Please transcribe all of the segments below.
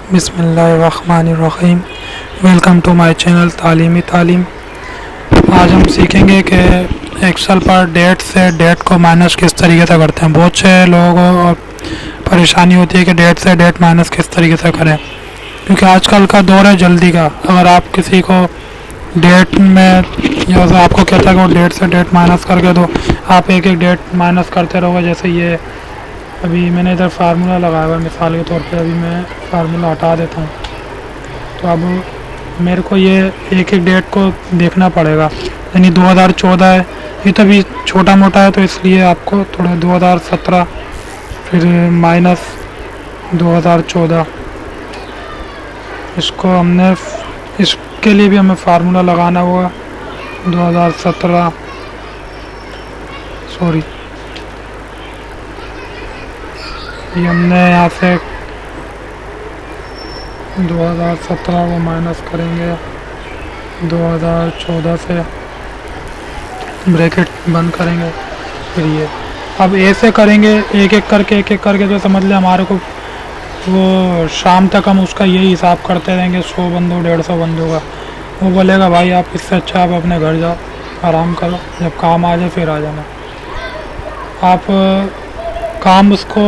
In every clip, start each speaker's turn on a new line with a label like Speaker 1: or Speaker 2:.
Speaker 1: बिस्मिल्लाहिर्रहमानिर्रहीम। Welcome to my channel तालीमी तालीम। आज हम सीखेंगे कि एक्सेल पर डेट से डेट को माइनस किस तरीके से करते हैं। बहुत से लोगों को परेशानी होती है कि डेट से डेट माइनस किस तरीके से करें, क्योंकि आजकल का दौर है जल्दी का। अगर आप किसी को डेट में या तो आपको कहता है कि वो डेट से डेट माइनस करके दो, आप एक एक डेट माइनस करते रहोगे। जैसे ये अभी मैंने इधर फार्मूला लगाया हुआ है, मिसाल के तौर पे अभी मैं फार्मूला हटा देता हूँ। तो अब मेरे को ये एक एक डेट को देखना पड़ेगा। यानी 2014 है, ये तो अभी छोटा मोटा है, तो इसलिए आपको थोड़ा 2017 फिर माइनस 2014, इसको हमने इसके लिए भी हमें फार्मूला लगाना होगा। 2017 सॉरी, ये हमने यहाँ से 2017 को माइनस करेंगे 2014 से, ब्रैकेट बंद करेंगे। फिर ये अब ऐसे करेंगे एक एक करके तो समझ ले हमारे को वो शाम तक हम उसका यही हिसाब करते रहेंगे, 100 बंदों 150 बंदों का। वो बोलेगा भाई आप इससे अच्छा आप अपने घर जाओ, आराम करो, जब काम आ जाए फिर आ जाना। आप काम उसको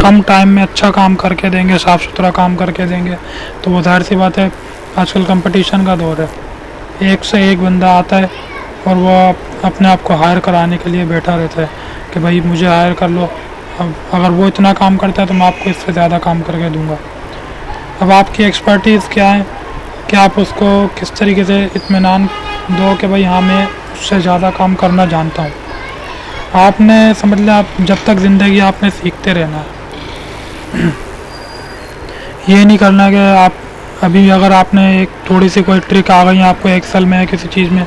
Speaker 1: कम टाइम में अच्छा काम करके देंगे, साफ़ सुथरा काम करके देंगे, तो वो जाहिर सी बात है, आजकल कंपटीशन का दौर है, एक से एक बंदा आता है और वो अपने आप को हायर कराने के लिए बैठा रहता है कि भाई मुझे हायर कर लो। अब अगर वो इतना काम करता है तो मैं आपको इससे ज़्यादा काम करके दूंगा। अब आपकी एक्सपर्टीज़ क्या है कि आप उसको किस तरीके से इत्मीनान दो कि भाई हाँ मैं उससे ज़्यादा काम करना जानता हूँ। आपने समझ लिया, आप जब तक ज़िंदगी आपने सीखते रहना है। ये नहीं करना कि आप अभी अगर आपने एक थोड़ी सी कोई ट्रिक आ गई आपको एक्सेल में किसी चीज़ में,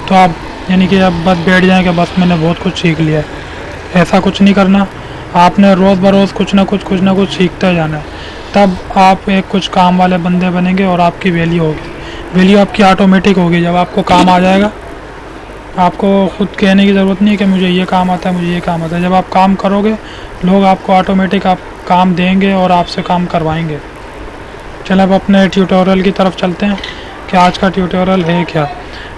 Speaker 1: तो आप यानी कि अब बस बैठ जाएं कि बस मैंने बहुत कुछ सीख लिया है। ऐसा कुछ नहीं करना। आपने रोज़ बरोज़ कुछ ना कुछ सीखते जाना है, तब आप एक कुछ काम वाले बंदे बनेंगे और आपकी वैल्यू होगी। वैल्यू आपकी ऑटोमेटिक होगी। जब आपको काम आ जाएगा, आपको खुद कहने की ज़रूरत नहीं है कि मुझे ये काम आता है, मुझे ये काम आता है। जब आप काम करोगे, लोग आपको ऑटोमेटिक आप काम देंगे और आपसे काम करवाएंगे। चलो अब अपने ट्यूटोरियल की तरफ चलते हैं कि आज का ट्यूटोरियल है क्या।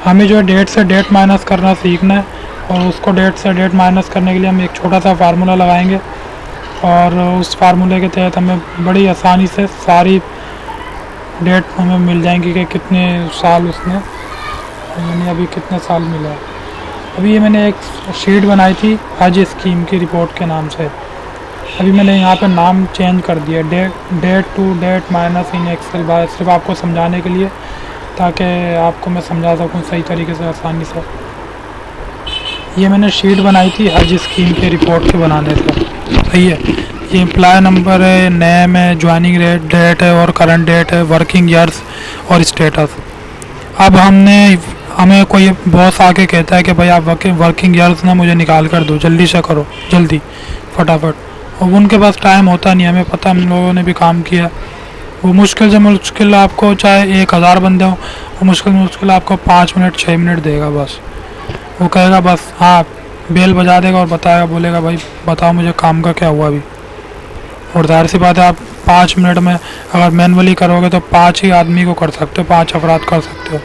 Speaker 1: हमें जो है डेट से डेट माइनस करना सीखना है, और उसको डेट से डेट माइनस करने के लिए हम एक छोटा सा फार्मूला लगाएंगे, और उस फार्मूले के तहत हमें बड़ी आसानी से सारी डेट हमें मिल जाएंगी कि कितने साल उसने, यानी अभी कितने साल मिला है। अभी ये मैंने एक शीट बनाई थी हज स्कीम की रिपोर्ट के नाम से। अभी मैंने यहाँ पे नाम चेंज कर दिया, date to date minus in Excel by, सिर्फ आपको समझाने के लिए, ताकि आपको मैं समझा सकूँ सही तरीके से आसानी से। ये मैंने शीट बनाई थी हज स्कीम के रिपोर्ट के बनाने से, सही है। ये एम्प्लॉय नंबर है, नेम है, ज्वाइनिंग डेट है और करंट डेट है, वर्किंग ईयर्स और स्टेटस। अब हमें कोई बॉस आके कहता है कि भाई आप वर्किंग ईयर्स ना मुझे निकाल कर दो, जल्दी से करो, जल्दी फटाफट। और उनके पास टाइम होता नहीं, हमें पता, हम लोगों ने भी काम किया। वो मुश्किल से मुश्किल आपको चाहे 1000 बंदे हों, वो मुश्किल आपको 5 मिनट 6 मिनट देगा बस। वो कहेगा बस हाँ, बेल बजा देगा और बताएगा, बोलेगा भाई बताओ मुझे काम का क्या हुआ अभी। और जाहिर सी बात है, आप 5 मिनट में अगर मैनुअली करोगे तो 5 ही आदमी को कर सकते हो, 5 अफराद कर सकते हो।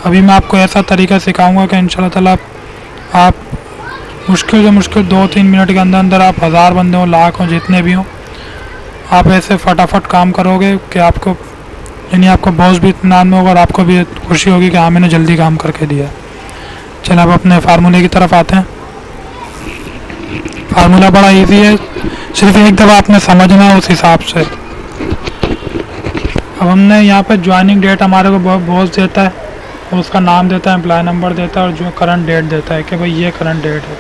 Speaker 1: अभी मैं आपको ऐसा तरीका सिखाऊंगा कि इंशाल्लाह ताला आप मुश्किल से मुश्किल 2-3 मिनट के अंदर अंदर आप 1000 बंदे हों, लाख हों, जितने भी हों, आप ऐसे फटाफट काम करोगे कि आपको, यानी आपको बॉस भी इत्मीनान में होगा और आपको भी खुशी होगी कि हाँ मैंने जल्दी काम करके दिया। चलो अब अपने फार्मूले की तरफ आते हैं। फार्मूला बड़ा इजी है, सिर्फ एक दफ़ा आपने समझना है उस हिसाब से। अब हमने यहाँ पे ज्वाइनिंग डेट हमारे को बॉस देता है, उसका नाम देता है, एम्प्लॉय नंबर देता है, और जो करंट डेट देता है कि भाई ये करंट डेट है।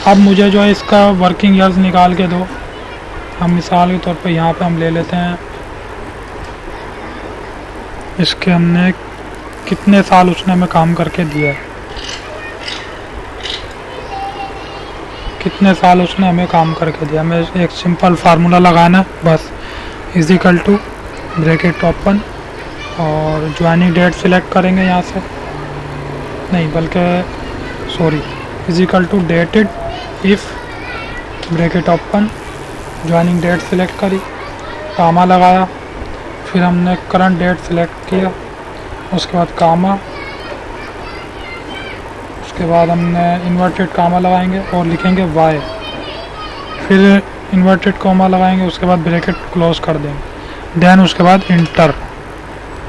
Speaker 1: अब मुझे जो है इसका वर्किंग ईयर्स निकाल के दो। हम मिसाल के तौर पे यहाँ पे हम ले लेते हैं, इसके हमने कितने साल उसने हमें काम करके दिया है, कितने साल उसने हमें काम करके दिया। हमें एक सिंपल फार्मूला लगाना बस, is equal to bracket open और ज्वाइनिंग डेट सिलेक्ट करेंगे यहाँ से, नहीं बल्कि sorry, is equal to dated if bracket open, joining date select करी। कामा लगाया, फिर हमने करंट डेट सेलेक्ट किया, उसके बाद कामा, उसके बाद हमने इन्वर्टेड कामा लगाएंगे और लिखेंगे वाई, फिर इन्वर्टेड कॉमा लगाएंगे, उसके बाद ब्रैकेट क्लोज कर देंगे, देन उसके बाद इंटर।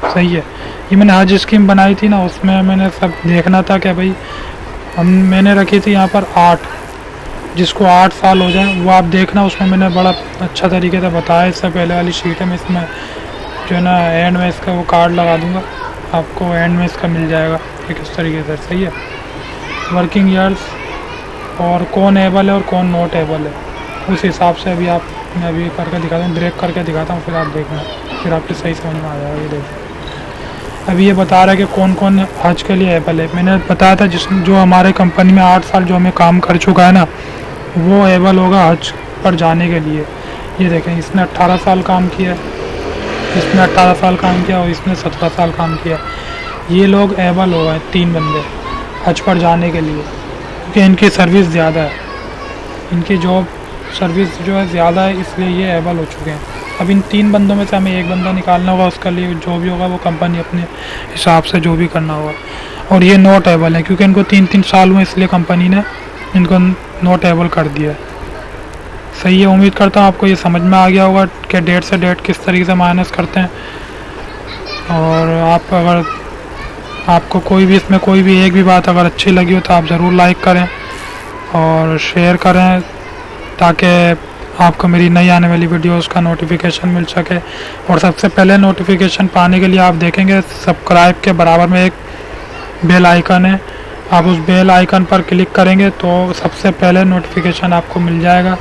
Speaker 1: सही है। ये मैंने हज स्कीम बनाई थी ना, उसमें मैंने सब देखना था कि भाई मैंने रखी थी यहाँ पर 8, जिसको 8 साल हो जाए वो आप देखना, उसमें मैंने बड़ा अच्छा तरीके से बताया। इससे पहले वाली शीट है, मैं इसमें जो है ना एंड में इसका वो कार्ड लगा दूँगा, आपको एंड में इसका मिल जाएगा कि किस तरीके से। सही है। वर्किंग ईयर्स और कौन एबल है और कौन नॉट एबल है, उस हिसाब से अभी आप मैं अभी करके दिखाता हूँ, ब्रेक करके दिखाता हूँ, फिर आप देखना, फिर आपके सही समझ में आ जाएगा। ये देखिए अभी ये बता रहा है कि कौन कौन हज के लिए एबल है। मैंने बताया था जो हमारे कंपनी में 8 साल जो हमें काम कर चुका है ना, वो एबल होगा हज पर जाने के लिए। ये देखें, इसने 18 साल काम किया, इसने 18 साल काम किया और इसने 17 साल काम किया। ये लोग एबल हो गए 3 बंदे हज पर जाने के लिए, क्योंकि इनकी सर्विस ज़्यादा है, इनकी जॉब सर्विस जो है ज़्यादा है, इसलिए ये एबल हो चुके हैं। अब इन 3 बंदों में से हमें एक बंदा निकालना होगा, उसके लिए जो भी होगा वो कंपनी अपने हिसाब से जो भी करना होगा। और ये नॉट एबल है क्योंकि इनको 3-3 साल हुए, इसलिए कंपनी ने इनको नॉट एबल कर दिया है। सही है। उम्मीद करता हूँ आपको ये समझ में आ गया होगा कि डेट से डेट किस तरीके से माइनस करते हैं। और आप अगर आपको कोई भी इसमें कोई भी एक भी बात अगर अच्छी लगी हो तो आप ज़रूर लाइक करें और शेयर करें, ताकि आपको मेरी नई आने वाली वीडियोस का नोटिफिकेशन मिल सके। और सबसे पहले नोटिफिकेशन पाने के लिए आप देखेंगे सब्सक्राइब के बराबर में एक बेल आइकन है, आप उस बेल आइकन पर क्लिक करेंगे तो सबसे पहले नोटिफिकेशन आपको मिल जाएगा।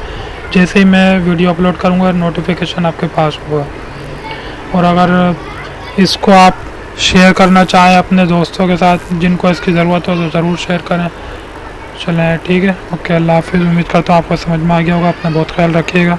Speaker 1: जैसे ही मैं वीडियो अपलोड करूँगा नोटिफिकेशन आपके पास होगा। और अगर इसको आप शेयर करना चाहें अपने दोस्तों के साथ जिनको इसकी ज़रूरत हो तो ज़रूर शेयर करें। चलें ठीक है, ओके, अल्लाह हाफिज़। उम्मीद करता हूँ आपको समझ में आ गया होगा। अपना बहुत ख्याल रखिएगा।